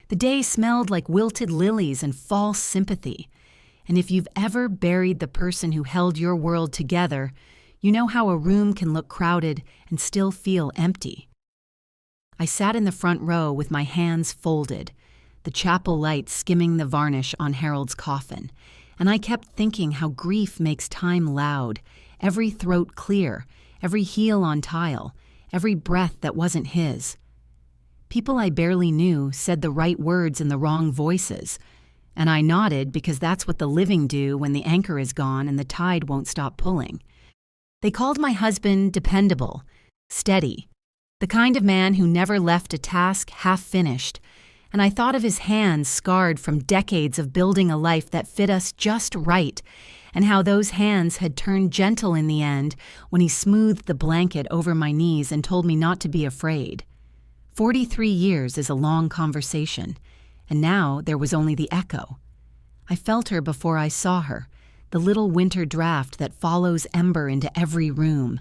The day smelled like wilted lilies and false sympathy. And if you've ever buried the person who held your world together, you know how a room can look crowded and still feel empty. I sat in the front row with my hands folded, the chapel light skimming the varnish on Harold's coffin, and I kept thinking how grief makes time loud, every throat clear, every heel on tile, every breath that wasn't his. People I barely knew said the right words in the wrong voices, and I nodded because that's what the living do when the anchor is gone and the tide won't stop pulling. They called my husband dependable, steady, the kind of man who never left a task half-finished, and I thought of his hands scarred from decades of building a life that fit us just right, and how those hands had turned gentle in the end when he smoothed the blanket over my knees and told me not to be afraid. 43 years is a long conversation, and now there was only the echo. I felt her before I saw her, the little winter draft that follows ember into every room,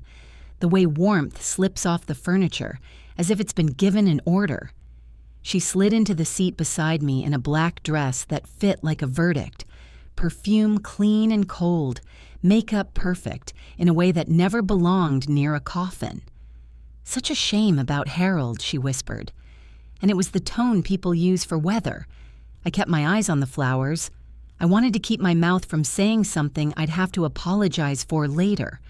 the way warmth slips off the furniture as if it's been given an order. She slid into the seat beside me in a black dress that fit like a verdict, perfume clean and cold, makeup perfect in a way that never belonged near a coffin. "Such a shame about Harold," she whispered. And it was the tone people use for weather. I kept my eyes on the flowers. I wanted to keep my mouth from saying something I'd have to apologize for later.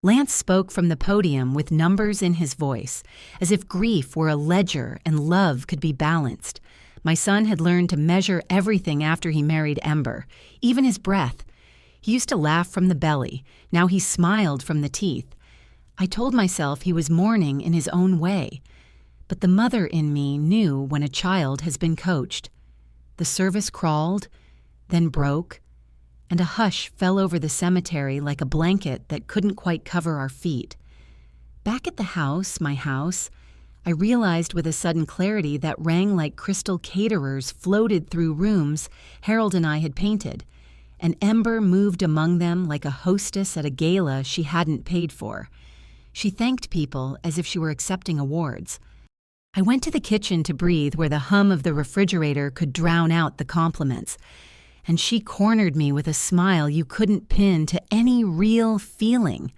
Lance spoke from the podium with numbers in his voice, as if grief were a ledger and love could be balanced. My son had learned to measure everything after he married Ember, even his breath. He used to laugh from the belly. Now he smiled from the teeth. I told myself he was mourning in his own way. But the mother in me knew when a child has been coached. The service crawled, then broke, and a hush fell over the cemetery like a blanket that couldn't quite cover our feet. Back at the house, my house, I realized with a sudden clarity that rang like crystal caterers floated through rooms Harold and I had painted, and Ember moved among them like a hostess at a gala she hadn't paid for. She thanked people as if she were accepting awards. I went to the kitchen to breathe where the hum of the refrigerator could drown out the compliments, and she cornered me with a smile you couldn't pin to any real feeling.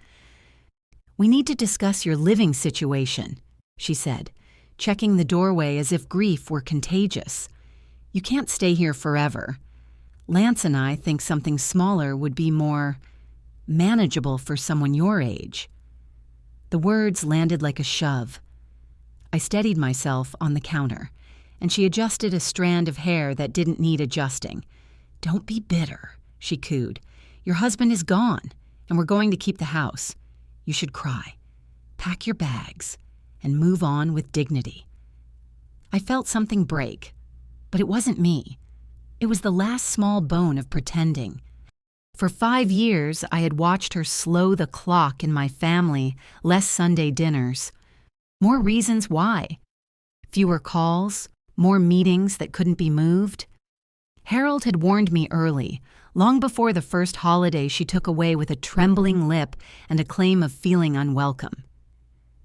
"We need to discuss your living situation," she said, checking the doorway as if grief were contagious. "You can't stay here forever. Lance and I think something smaller would be more manageable for someone your age." The words landed like a shove. I steadied myself on the counter, and she adjusted a strand of hair that didn't need adjusting. "Don't be bitter," she cooed. "Your husband is gone, and we're going to keep the house. You should cry. Pack your bags and move on with dignity." I felt something break, but it wasn't me. It was the last small bone of pretending. For 5 years, I had watched her slow the clock in my family, less Sunday dinners. More reasons why. Fewer calls, more meetings that couldn't be moved. Harold had warned me early, long before the first holiday she took away with a trembling lip and a claim of feeling unwelcome.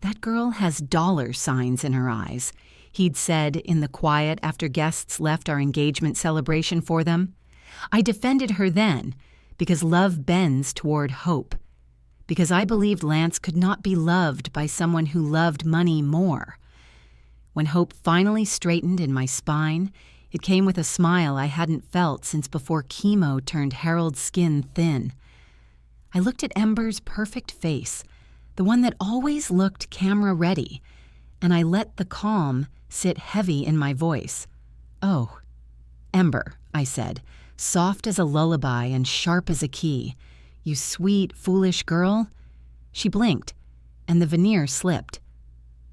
"That girl has dollar signs in her eyes," he'd said in the quiet after guests left our engagement celebration for them. I defended her then, because love bends toward hope, because I believed Lance could not be loved by someone who loved money more. When hope finally straightened in my spine, it came with a smile I hadn't felt since before chemo turned Harold's skin thin. I looked at Ember's perfect face, the one that always looked camera-ready, and I let the calm sit heavy in my voice. "Oh, Ember," I said, soft as a lullaby and sharp as a key. "You sweet, foolish girl." She blinked, and the veneer slipped.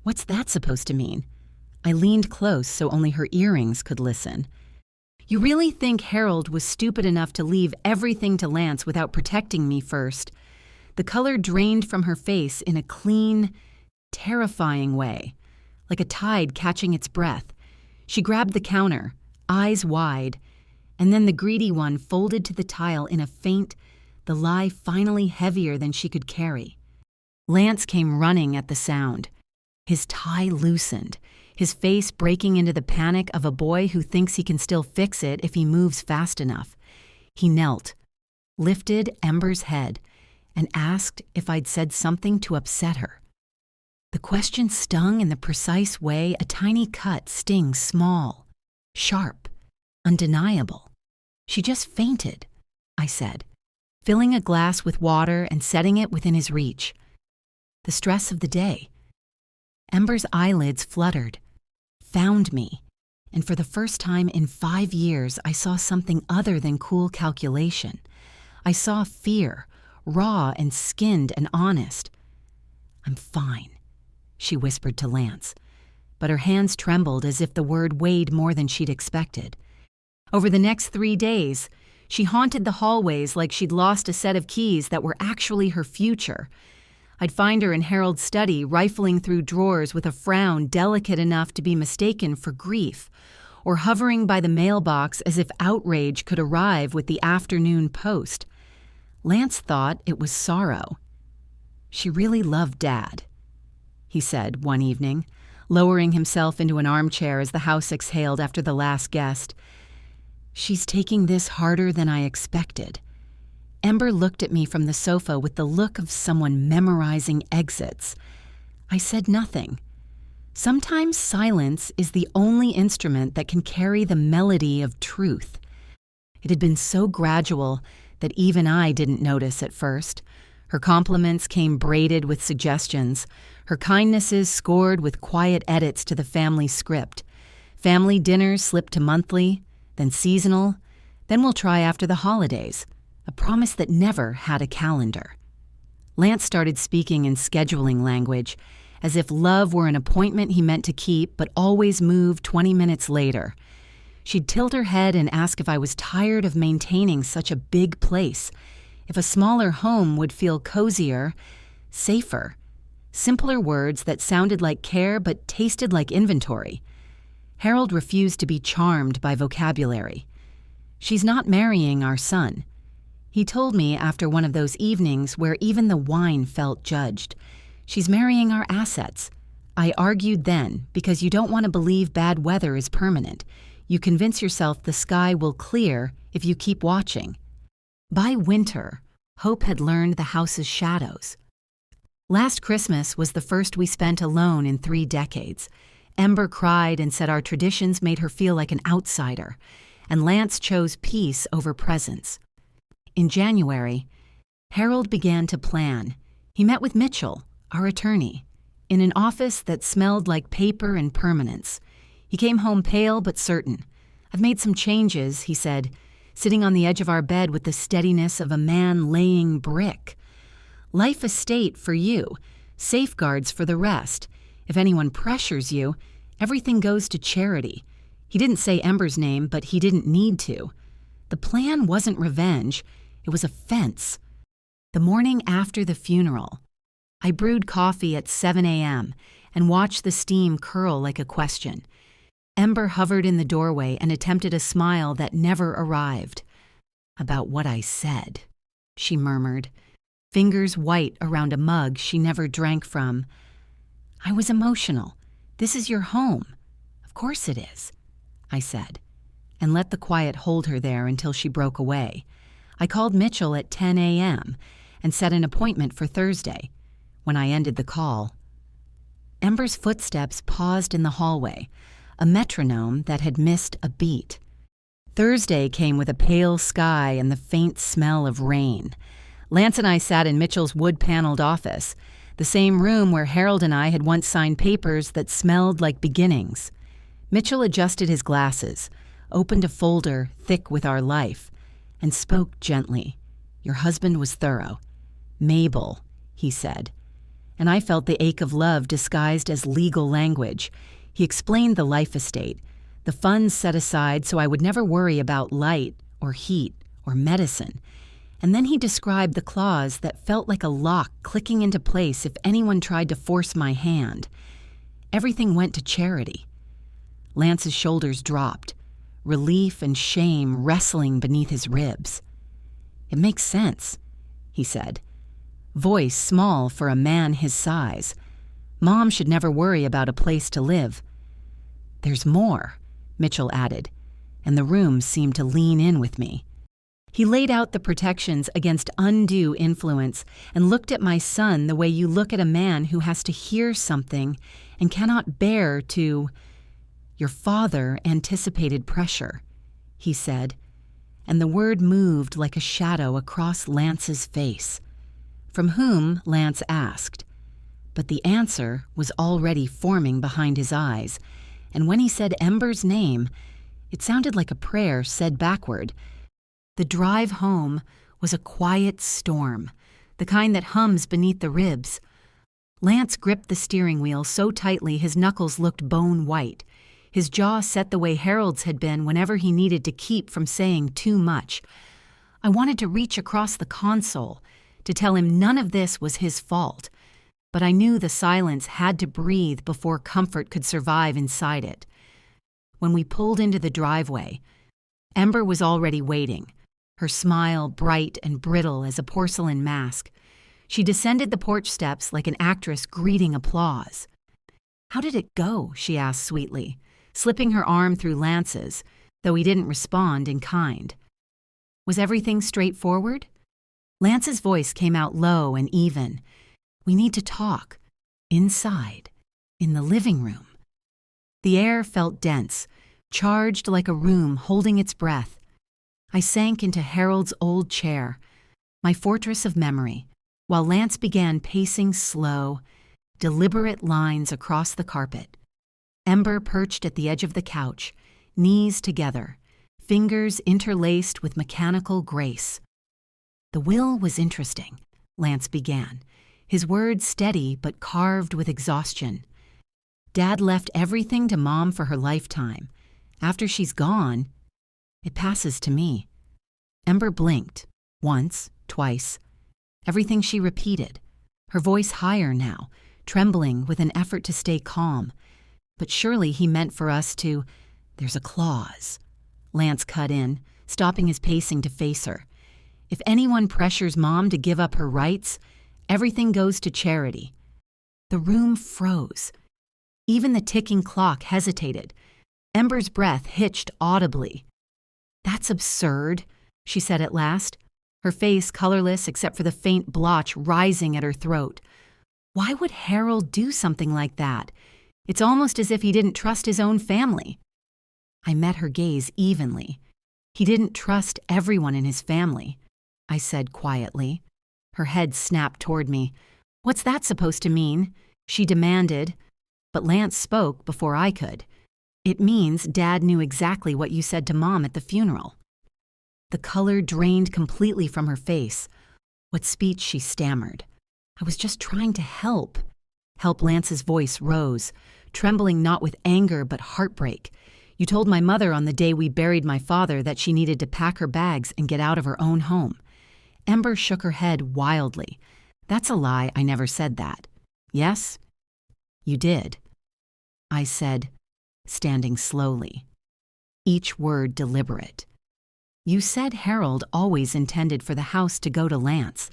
"What's that supposed to mean?" I leaned close so only her earrings could listen. "You really think Harold was stupid enough to leave everything to Lance without protecting me first?" The color drained from her face in a clean, terrifying way, like a tide catching its breath. She grabbed the counter, eyes wide, and then the greedy one folded to the tile in a faint, the lie finally heavier than she could carry. Lance came running at the sound. His tie loosened, his face breaking into the panic of a boy who thinks he can still fix it if he moves fast enough. He knelt, lifted Ember's head, and asked if I'd said something to upset her. The question stung in the precise way a tiny cut stings small, sharp, undeniable. She just fainted, I said, filling a glass with water and setting it within his reach. The stress of the day. Ember's eyelids fluttered, found me, and for the first time in 5 years I saw something other than cool calculation. I saw fear, raw and skinned and honest. "I'm fine," she whispered to Lance, but her hands trembled as if the word weighed more than she'd expected. Over the next 3 days, she haunted the hallways like she'd lost a set of keys that were actually her future. I'd find her in Harold's study, rifling through drawers with a frown delicate enough to be mistaken for grief, or hovering by the mailbox as if outrage could arrive with the afternoon post. Lance thought it was sorrow. "She really loved Dad," he said one evening, lowering himself into an armchair as the house exhaled after the last guest. "She's taking this harder than I expected." Ember looked at me from the sofa with the look of someone memorizing exits. I said nothing. Sometimes silence is the only instrument that can carry the melody of truth. It had been so gradual that even I didn't notice at first. Her compliments came braided with suggestions, her kindnesses scored with quiet edits to the family script. Family dinners slipped to monthly, then seasonal, then we'll try after the holidays. A promise that never had a calendar. Lance started speaking in scheduling language, as if love were an appointment he meant to keep but always moved 20 minutes later. She'd tilt her head and ask if I was tired of maintaining such a big place, if a smaller home would feel cozier, safer, simpler words that sounded like care but tasted like inventory. Harold refused to be charmed by vocabulary. "She's not marrying our son," he told me after one of those evenings where even the wine felt judged. "She's marrying our assets." I argued then, because you don't want to believe bad weather is permanent. You convince yourself the sky will clear if you keep watching. By winter, Hope had learned the house's shadows. Last Christmas was the first we spent alone in 3 decades. Ember cried and said our traditions made her feel like an outsider, and Lance chose peace over presents. In January, Harold began to plan. He met with Mitchell, our attorney, in an office that smelled like paper and permanence. He came home pale but certain. "I've made some changes," he said, sitting on the edge of our bed with the steadiness of a man laying brick. "Life estate for you, safeguards for the rest. If anyone pressures you, everything goes to charity." He didn't say Ember's name, but he didn't need to. The plan wasn't revenge. It was a fence. The morning after the funeral, I brewed coffee at 7 a.m. and watched the steam curl like a question. Ember hovered in the doorway and attempted a smile that never arrived. "About what I said," she murmured, fingers white around a mug she never drank from. "I was emotional. This is your home." "Of course it is," I said, and let the quiet hold her there until she broke away. I called Mitchell at 10 a.m. and set an appointment for Thursday. When I ended the call, Ember's footsteps paused in the hallway, a metronome that had missed a beat. Thursday came with a pale sky and the faint smell of rain. Lance and I sat in Mitchell's wood-paneled office, the same room where Harold and I had once signed papers that smelled like beginnings. Mitchell adjusted his glasses, opened a folder thick with our life, and spoke gently. "Your husband was thorough. Mabel," he said. And I felt the ache of love disguised as legal language. He explained the life estate, the funds set aside so I would never worry about light or heat or medicine. And then he described the clause that felt like a lock clicking into place if anyone tried to force my hand. Everything went to charity. Lance's shoulders dropped, relief and shame wrestling beneath his ribs. "It makes sense," he said, voice small for a man his size. "Mom should never worry about a place to live." "There's more," Mitchell added, and the room seemed to lean in with me. He laid out the protections against undue influence and looked at my son the way you look at a man who has to hear something and cannot bear to. "Your father anticipated pressure," he said, and the word moved like a shadow across Lance's face. From whom, Lance asked, but the answer was already forming behind his eyes, and when he said Ember's name, it sounded like a prayer said backward. The drive home was a quiet storm, the kind that hums beneath the ribs. Lance gripped the steering wheel so tightly his knuckles looked bone white. His jaw set the way Harold's had been whenever he needed to keep from saying too much. I wanted to reach across the console, to tell him none of this was his fault, but I knew the silence had to breathe before comfort could survive inside it. When we pulled into the driveway, Ember was already waiting, her smile bright and brittle as a porcelain mask. She descended the porch steps like an actress greeting applause. "How did it go?" she asked sweetly, slipping her arm through Lance's, though he didn't respond in kind. "Was everything straightforward?" Lance's voice came out low and even. "We need to talk. Inside. In the living room." The air felt dense, charged like a room holding its breath. I sank into Harold's old chair, my fortress of memory, while Lance began pacing slow, deliberate lines across the carpet. Ember perched at the edge of the couch, knees together, fingers interlaced with mechanical grace. "The will was interesting," Lance began, his words steady but carved with exhaustion. "Dad left everything to Mom for her lifetime. After she's gone, it passes to me." Ember blinked, once, twice. Everything she repeated, her voice higher now, trembling with an effort to stay calm. "But surely he meant for us to—" "There's a clause," Lance cut in, stopping his pacing to face her. "If anyone pressures Mom to give up her rights, everything goes to charity." The room froze. Even the ticking clock hesitated. Ember's breath hitched audibly. "That's absurd," she said at last, her face colorless except for the faint blotch rising at her throat. "Why would Harold do something like that? It's almost as if he didn't trust his own family." I met her gaze evenly. "He didn't trust everyone in his family," I said quietly. Her head snapped toward me. "What's that supposed to mean?" she demanded, but Lance spoke before I could. "It means Dad knew exactly what you said to Mom at the funeral." The color drained completely from her face. What speech she stammered. "I was just trying to help." Lance's voice rose, trembling not with anger but heartbreak. "You told my mother on the day we buried my father that she needed to pack her bags and get out of her own home." Ember shook her head wildly. "That's a lie. I never said that." "Yes, you did," I said, standing slowly, each word deliberate. "You said Harold always intended for the house to go to Lance,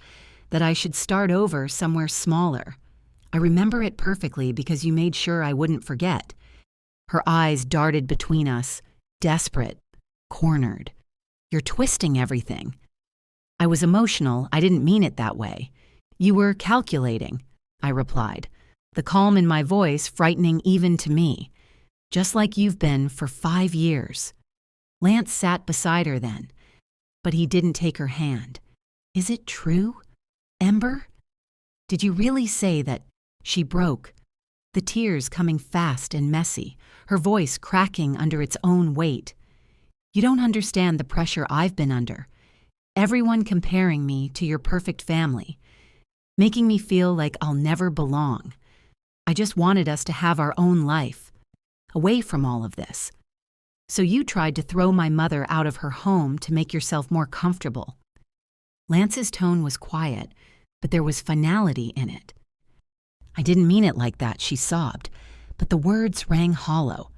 that I should start over somewhere smaller. I remember it perfectly because you made sure I wouldn't forget." Her eyes darted between us, desperate, cornered. "You're twisting everything." "I was emotional. I didn't mean it that way." "You were calculating," I replied, the calm in my voice frightening even to me. "Just like you've been for 5 years. Lance sat beside her then, but he didn't take her hand. "Is it true, Ember? Did you really say that—" She broke, the tears coming fast and messy, her voice cracking under its own weight. "You don't understand the pressure I've been under. Everyone comparing me to your perfect family, making me feel like I'll never belong. I just wanted us to have our own life, away from all of this. So you tried to throw my mother out of her home to make yourself more comfortable." Lance's tone was quiet, but there was finality in it. "I didn't mean it like that," she sobbed, but the words rang hollow.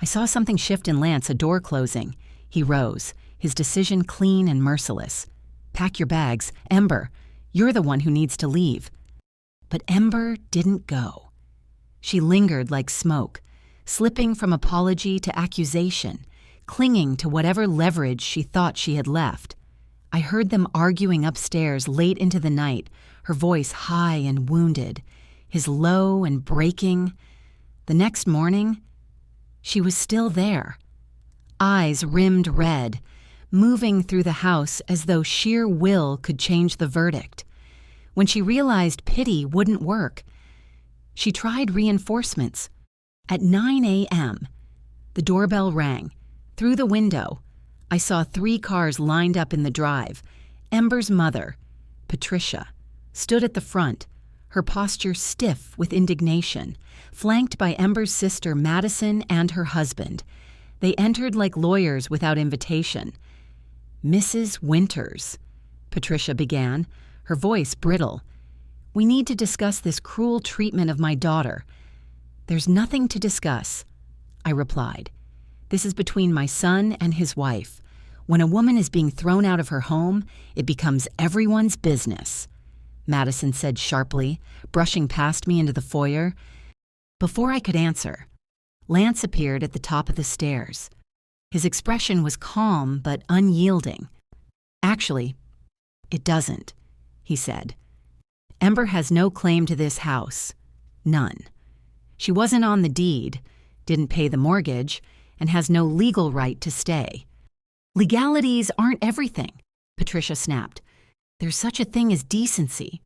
I saw something shift in Lance, a door closing. He rose, his decision clean and merciless. "Pack your bags. Ember, you're the one who needs to leave." But Ember didn't go. She lingered like smoke, slipping from apology to accusation, clinging to whatever leverage she thought she had left. I heard them arguing upstairs late into the night, her voice high and wounded, his low and breaking. The next morning, she was still there, eyes rimmed red, moving through the house as though sheer will could change the verdict. When she realized pity wouldn't work, she tried reinforcements. At 9 a.m., the doorbell rang. Through the window, I saw 3 cars lined up in the drive. Ember's mother, Patricia, stood at the front, her posture stiff with indignation, flanked by Ember's sister Madison and her husband. They entered like lawyers without invitation. "Mrs. Winters," Patricia began, her voice brittle. "We need to discuss this cruel treatment of my daughter." "There's nothing to discuss," I replied. "This is between my son and his wife. When a woman is being thrown out of her home, it becomes everyone's business," Madison said sharply, brushing past me into the foyer. Before I could answer, Lance appeared at the top of the stairs. His expression was calm but unyielding. "Actually, it doesn't," he said. "Ember has no claim to this house. None. She wasn't on the deed, didn't pay the mortgage, and has no legal right to stay." "Legalities aren't everything," Patricia snapped. "There's such a thing as decency."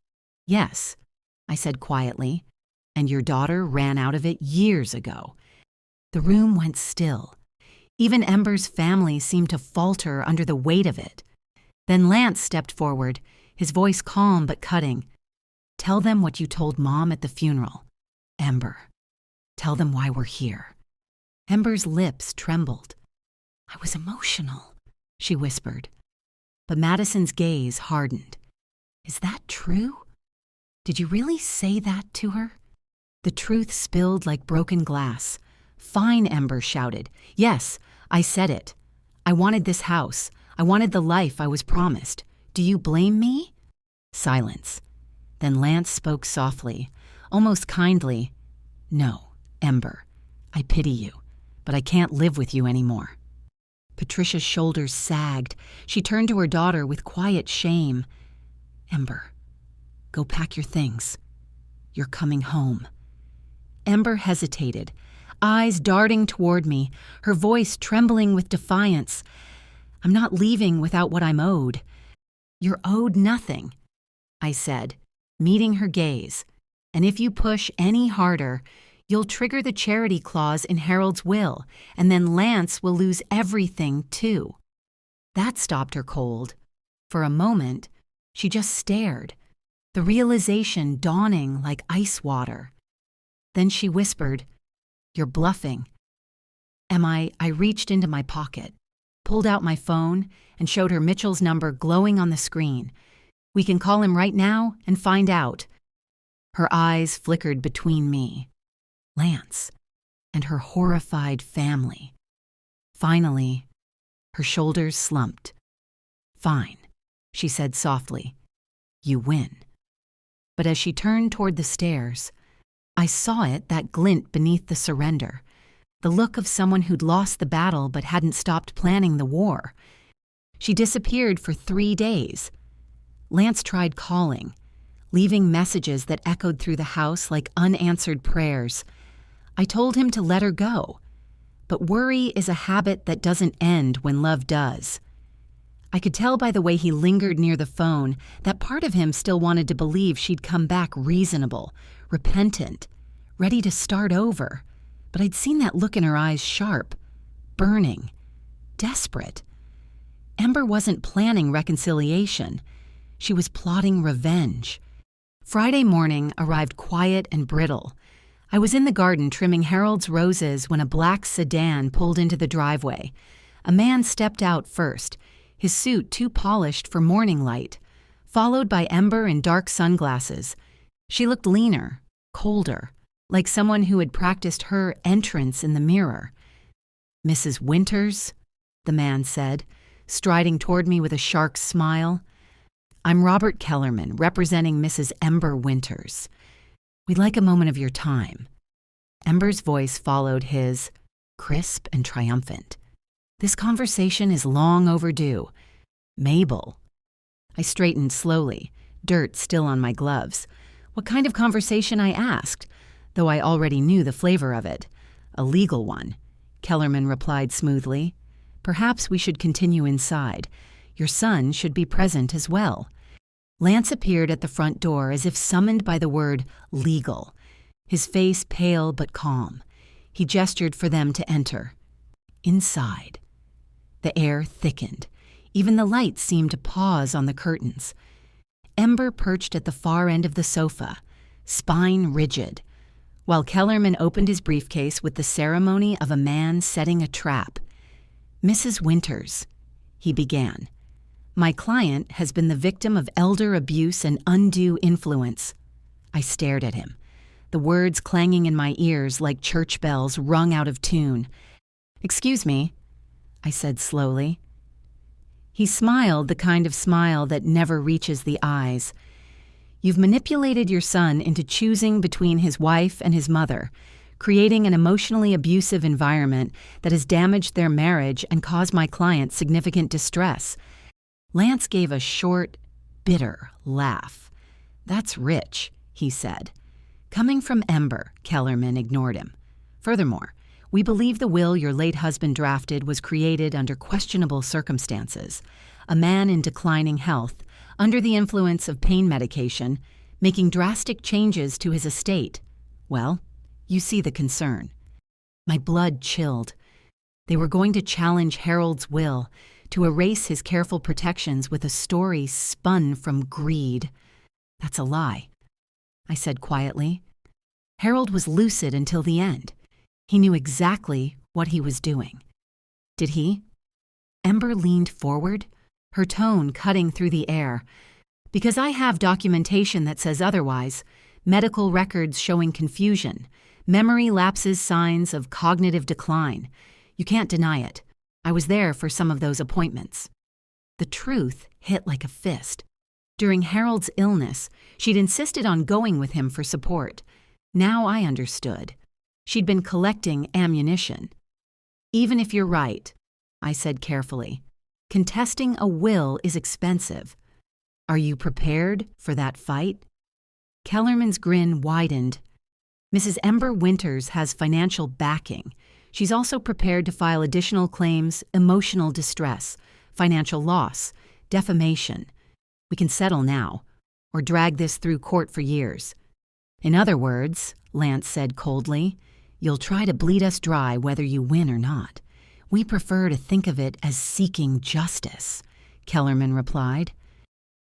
"Yes," I said quietly, "and your daughter ran out of it years ago." The room went still. Even Ember's family seemed to falter under the weight of it. Then Lance stepped forward, his voice calm but cutting. "Tell them what you told Mom at the funeral. Ember. Tell them why we're here." Ember's lips trembled. "I was emotional," she whispered. But Madison's gaze hardened. "Is that true? Did you really say that to her?" The truth spilled like broken glass. "Fine," Ember shouted. "Yes, I said it. I wanted this house. I wanted the life I was promised. Do you blame me?" Silence. Then Lance spoke softly, almost kindly. "No, Ember, I pity you, but I can't live with you anymore." Patricia's shoulders sagged. She turned to her daughter with quiet shame. "Ember, go pack your things. You're coming home." Ember hesitated, eyes darting toward me, her voice trembling with defiance. "I'm not leaving without what I'm owed." "You're owed nothing," I said, meeting her gaze. "And if you push any harder, you'll trigger the charity clause in Harold's will, and then Lance will lose everything, too." That stopped her cold. For a moment, she just stared, the realization dawning like ice water. Then she whispered, "You're bluffing." "Am I?" I reached into my pocket, pulled out my phone, and showed her Mitchell's number glowing on the screen. "We can call him right now and find out." Her eyes flickered between me, Lance, and her horrified family. Finally, her shoulders slumped. "Fine," she said softly. "You win." But as she turned toward the stairs, I saw it, that glint beneath the surrender, the look of someone who'd lost the battle but hadn't stopped planning the war. She disappeared for 3 days. Lance tried calling, leaving messages that echoed through the house like unanswered prayers. I told him to let her go, but worry is a habit that doesn't end when love does. I could tell by the way he lingered near the phone that part of him still wanted to believe she'd come back reasonable, repentant, ready to start over. But I'd seen that look in her eyes sharp, burning, desperate. Ember wasn't planning reconciliation. She was plotting revenge. Friday morning arrived quiet and brittle. I was in the garden trimming Harold's roses when a black sedan pulled into the driveway. A man stepped out first, his suit too polished for morning light, followed by Ember in dark sunglasses. She looked leaner, colder, like someone who had practiced her entrance in the mirror. "Mrs. Winters," the man said, striding toward me with a shark's smile. "I'm Robert Kellerman, representing Mrs. Ember Winters. We'd like a moment of your time." Ember's voice followed his, crisp and triumphant. "This conversation is long overdue. Mabel." I straightened slowly, dirt still on my gloves. What kind of conversation, I asked, though I already knew the flavor of it. "A legal one," Kellerman replied smoothly. "Perhaps we should continue inside. Your son should be present as well." Lance appeared at the front door as if summoned by the word legal, his face pale but calm. He gestured for them to enter. Inside. The air thickened. Even the lights seemed to pause on the curtains. Ember perched at the far end of the sofa, spine rigid, while Kellerman opened his briefcase with the ceremony of a man setting a trap. "Mrs. Winters," he began, "my client has been the victim of elder abuse and undue influence." I stared at him, the words clanging in my ears like church bells rung out of tune. "Excuse me," I said slowly. He smiled, the kind of smile that never reaches the eyes. "You've manipulated your son into choosing between his wife and his mother, creating an emotionally abusive environment that has damaged their marriage and caused my client significant distress." Lance gave a short, bitter laugh. "That's rich," he said. "Coming from Ember," Kellerman ignored him. "Furthermore, we believe the will your late husband drafted was created under questionable circumstances. A man in declining health, under the influence of pain medication, making drastic changes to his estate. Well, you see the concern." My blood chilled. They were going to challenge Harold's will, to erase his careful protections with a story spun from greed. "That's a lie," I said quietly. "Harold was lucid until the end. He knew exactly what he was doing." "Did he?" Ember leaned forward, her tone cutting through the air. "Because I have documentation that says otherwise, medical records showing confusion, memory lapses, signs of cognitive decline. You can't deny it. I was there for some of those appointments." The truth hit like a fist. During Harold's illness, she'd insisted on going with him for support. Now I understood. She'd been collecting ammunition. "Even if you're right," I said carefully, "contesting a will is expensive. Are you prepared for that fight?" Kellerman's grin widened. "Mrs. Ember Winters has financial backing. She's also prepared to file additional claims, emotional distress, financial loss, defamation. We can settle now, or drag this through court for years." "In other words," Lance said coldly, "you'll try to bleed us dry whether you win or not. We prefer to think of it as seeking justice," Kellerman replied.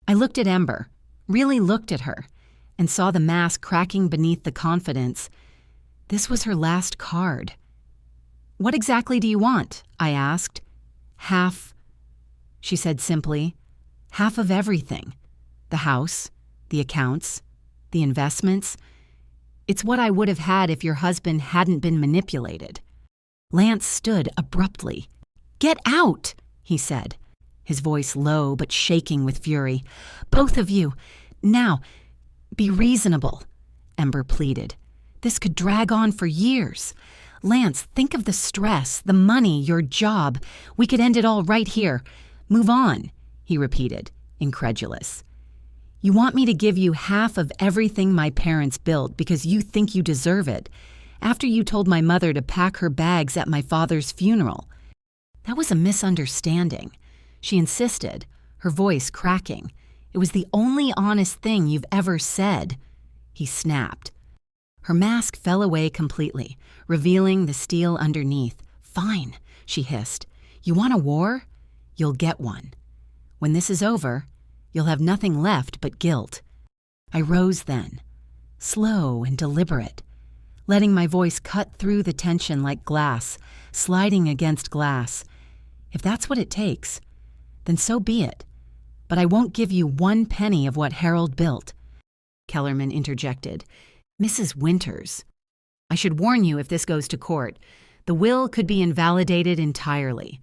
I looked at Ember, really looked at her, and saw the mask cracking beneath the confidence. This was her last card. "What exactly do you want?" I asked. "Half," she said simply, "half of everything. The house, the accounts, the investments. It's what I would have had if your husband hadn't been manipulated." Lance stood abruptly. "Get out," he said, his voice low but shaking with fury. "Both of you. Now, be reasonable," Ember pleaded. "This could drag on for years. Lance, think of the stress, the money, your job. We could end it all right here. Move on," he repeated, incredulous. "You want me to give you half of everything my parents built because you think you deserve it, after you told my mother to pack her bags at my father's funeral." That was a misunderstanding. She insisted, her voice cracking. "It was the only honest thing you've ever said." He snapped. Her mask fell away completely, revealing the steel underneath. "Fine," she hissed. "You want a war? You'll get one. When this is over, you'll have nothing left but guilt." I rose then, slow and deliberate, letting my voice cut through the tension like glass, sliding against glass. "If that's what it takes, then so be it. But I won't give you one penny of what Harold built." Kellerman interjected. "Mrs. Winters, I should warn you if this goes to court. The will could be invalidated entirely.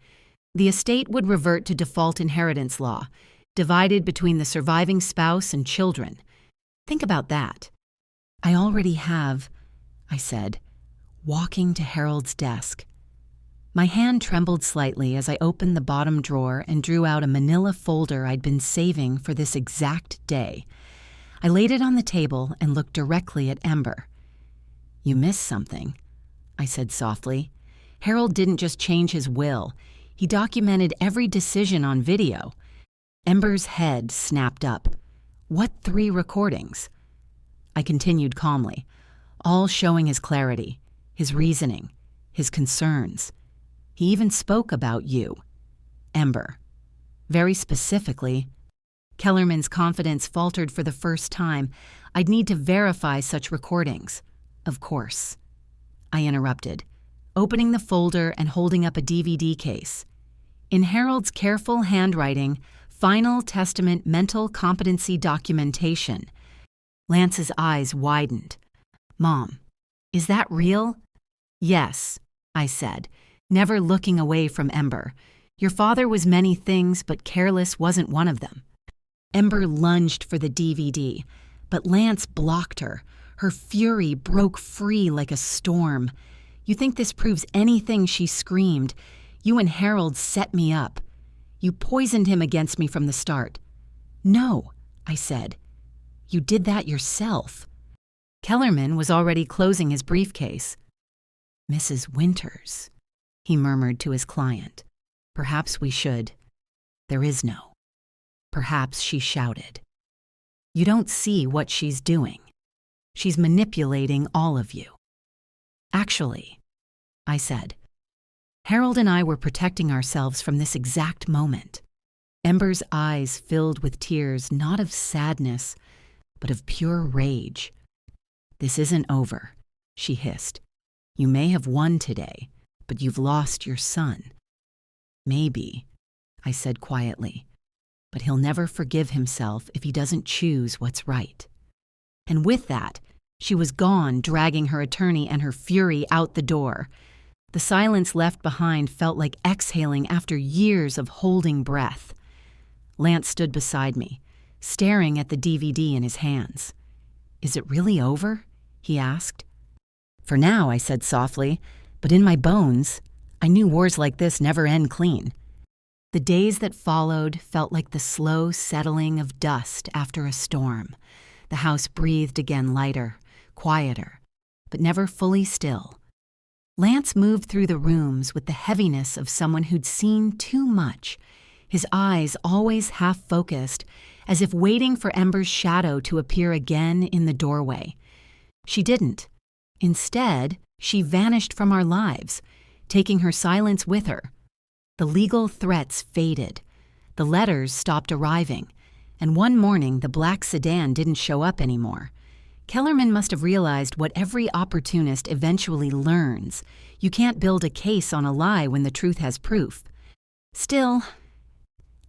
The estate would revert to default inheritance law, divided between the surviving spouse and children. Think about that." "I already have," I said, walking to Harold's desk. My hand trembled slightly as I opened the bottom drawer and drew out a manila folder I'd been saving for this exact day. I laid it on the table and looked directly at Ember. "You missed something," I said softly. "Harold didn't just change his will. He documented every decision on video." Ember's head snapped up. "What 3 recordings?" I continued calmly, all showing his clarity, his reasoning, his concerns. He even spoke about you, Ember. Very specifically. Kellerman's confidence faltered for the first time. I'd need to verify such recordings. Of course. I interrupted, opening the folder and holding up a DVD case. In Harold's careful handwriting, Final Testament Mental Competency Documentation. Lance's eyes widened. "Mom, is that real?" "Yes," I said, never looking away from Ember. "Your father was many things, but careless wasn't one of them." Ember lunged for the DVD, but Lance blocked her. Her fury broke free like a storm. "You think this proves anything?" she screamed. "You and Harold set me up. You poisoned him against me from the start." "No," I said. "You did that yourself." Kellerman was already closing his briefcase. "Mrs. Winters," he murmured to his client. "Perhaps we should." "There is no perhaps," she shouted. "You don't see what she's doing. She's manipulating all of you." "Actually," I said, "Harold and I were protecting ourselves from this exact moment." Ember's eyes filled with tears, not of sadness, but of pure rage. "This isn't over," she hissed. "You may have won today, but you've lost your son." "Maybe," I said quietly, "but he'll never forgive himself if he doesn't choose what's right." And with that, she was gone, dragging her attorney and her fury out the door. The silence left behind felt like exhaling after years of holding breath. Lance stood beside me, staring at the DVD in his hands. "Is it really over?" he asked. "For now," I said softly, "but in my bones, I knew wars like this never end clean." The days that followed felt like the slow settling of dust after a storm. The house breathed again lighter, quieter, but never fully still. Lance moved through the rooms with the heaviness of someone who'd seen too much, his eyes always half-focused, as if waiting for Ember's shadow to appear again in the doorway. She didn't. Instead, she vanished from our lives, taking her silence with her. The legal threats faded. The letters stopped arriving, and one morning the black sedan didn't show up anymore. Kellerman must have realized what every opportunist eventually learns. You can't build a case on a lie when the truth has proof. Still,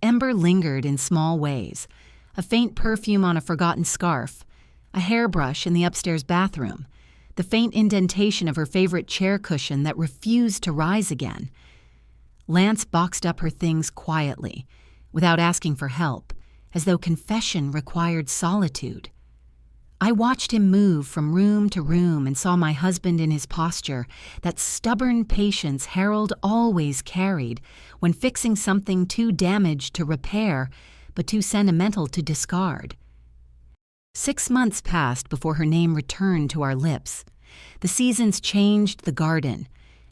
Ember lingered in small ways. A faint perfume on a forgotten scarf, a hairbrush in the upstairs bathroom, the faint indentation of her favorite chair cushion that refused to rise again. Lance boxed up her things quietly, without asking for help, as though confession required solitude. I watched him move from room to room and saw my husband in his posture, that stubborn patience Harold always carried when fixing something too damaged to repair, but too sentimental to discard. 6 months passed before her name returned to our lips. The seasons changed the garden,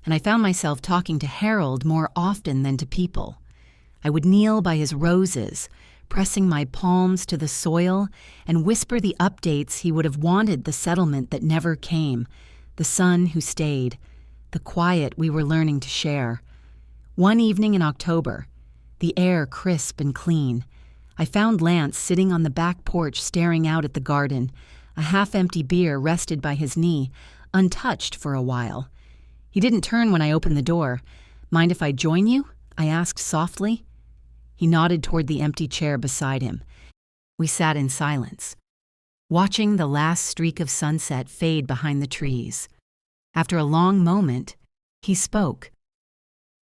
and I found myself talking to Harold more often than to people. I would kneel by his roses, pressing my palms to the soil, and whisper the updates he would have wanted, the settlement that never came, the son who stayed, the quiet we were learning to share. One evening in October, the air crisp and clean, I found Lance sitting on the back porch staring out at the garden, a half-empty beer rested by his knee, untouched for a while. He didn't turn when I opened the door. "Mind if I join you?" I asked softly. He nodded toward the empty chair beside him. We sat in silence, watching the last streak of sunset fade behind the trees. After a long moment, he spoke.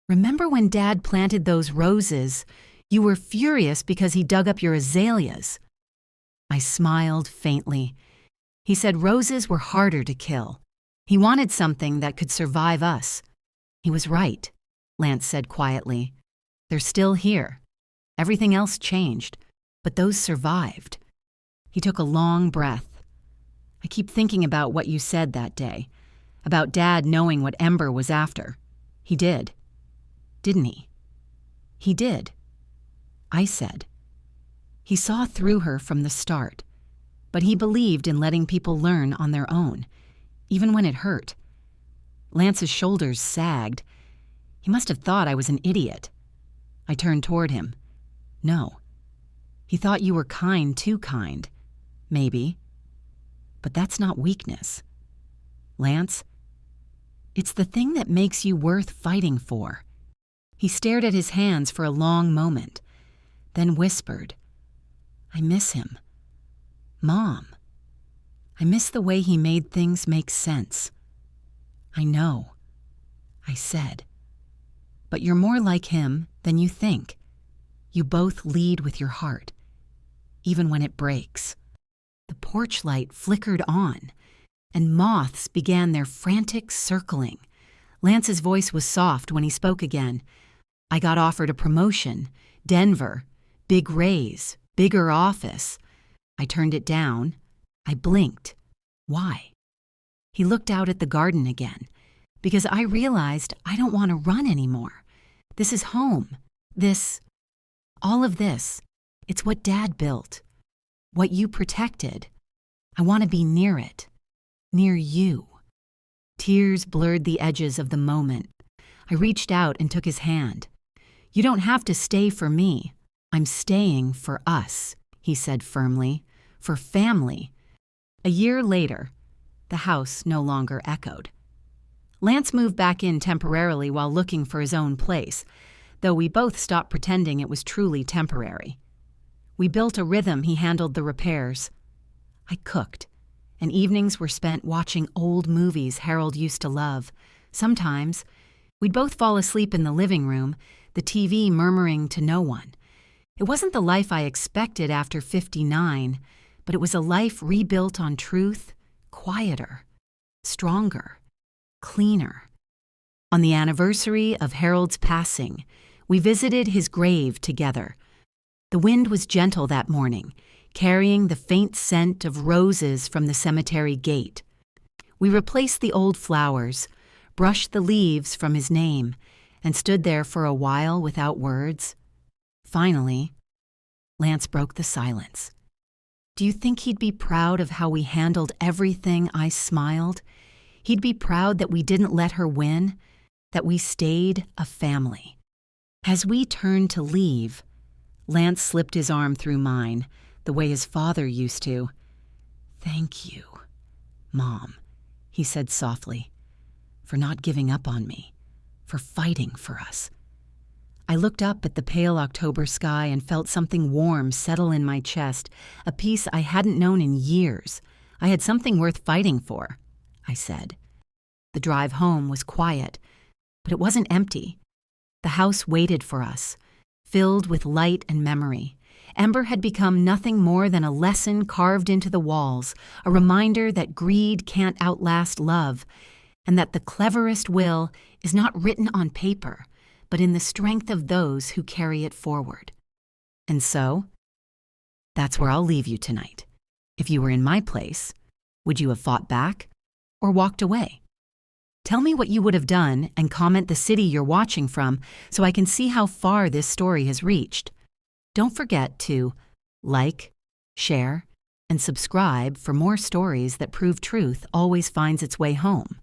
"Remember when Dad planted those roses? You were furious because he dug up your azaleas." I smiled faintly. He said roses were harder to kill. He wanted something that could survive us. He was right, Lance said quietly. They're still here. Everything else changed, but those survived. He took a long breath. I keep thinking about what you said that day, about Dad knowing what Ember was after. He did. Didn't he? He did. I said. He saw through her from the start, but he believed in letting people learn on their own, even when it hurt. Lance's shoulders sagged. He must have thought I was an idiot. I turned toward him. No. He thought you were kind, too kind. Maybe. But that's not weakness. Lance, it's the thing that makes you worth fighting for. He stared at his hands for a long moment, then whispered, I miss him. Mom. I miss the way he made things make sense. I know, I said. But you're more like him than you think. You both lead with your heart, even when it breaks. The porch light flickered on, and moths began their frantic circling. Lance's voice was soft when he spoke again. I got offered a promotion, Denver, big raise, bigger office. I turned it down. I blinked. Why? He looked out at the garden again, because I realized I don't want to run anymore. This is home. All of this, it's what Dad built, what you protected. I want to be near it, near you. Tears blurred the edges of the moment. I reached out and took his hand. You don't have to stay for me. I'm staying for us, he said firmly, for family. A year later, the house no longer echoed. Lance moved back in temporarily while looking for his own place, though we both stopped pretending it was truly temporary. We built a rhythm he handled the repairs. I cooked, and evenings were spent watching old movies Harold used to love. Sometimes, we'd both fall asleep in the living room, the TV murmuring to no one. It wasn't the life I expected after 59, but it was a life rebuilt on truth, quieter, stronger, cleaner. On the anniversary of Harold's passing, we visited his grave together. The wind was gentle that morning, carrying the faint scent of roses from the cemetery gate. We replaced the old flowers, brushed the leaves from his name, and stood there for a while without words. Finally, Lance broke the silence. Do you think he'd be proud of how we handled everything? I smiled. He'd be proud that we didn't let her win, that we stayed a family. As we turned to leave, Lance slipped his arm through mine, the way his father used to. Thank you, Mom, he said softly, for not giving up on me, for fighting for us. I looked up at the pale October sky and felt something warm settle in my chest, a peace I hadn't known in years. I had something worth fighting for, I said. The drive home was quiet, but it wasn't empty. The house waited for us, filled with light and memory. Ember had become nothing more than a lesson carved into the walls, a reminder that greed can't outlast love, and that the cleverest will is not written on paper, but in the strength of those who carry it forward. And so, that's where I'll leave you tonight. If you were in my place, would you have fought back or walked away? Tell me what you would have done and comment the city you're watching from so I can see how far this story has reached. Don't forget to like, share, and subscribe for more stories that prove truth always finds its way home.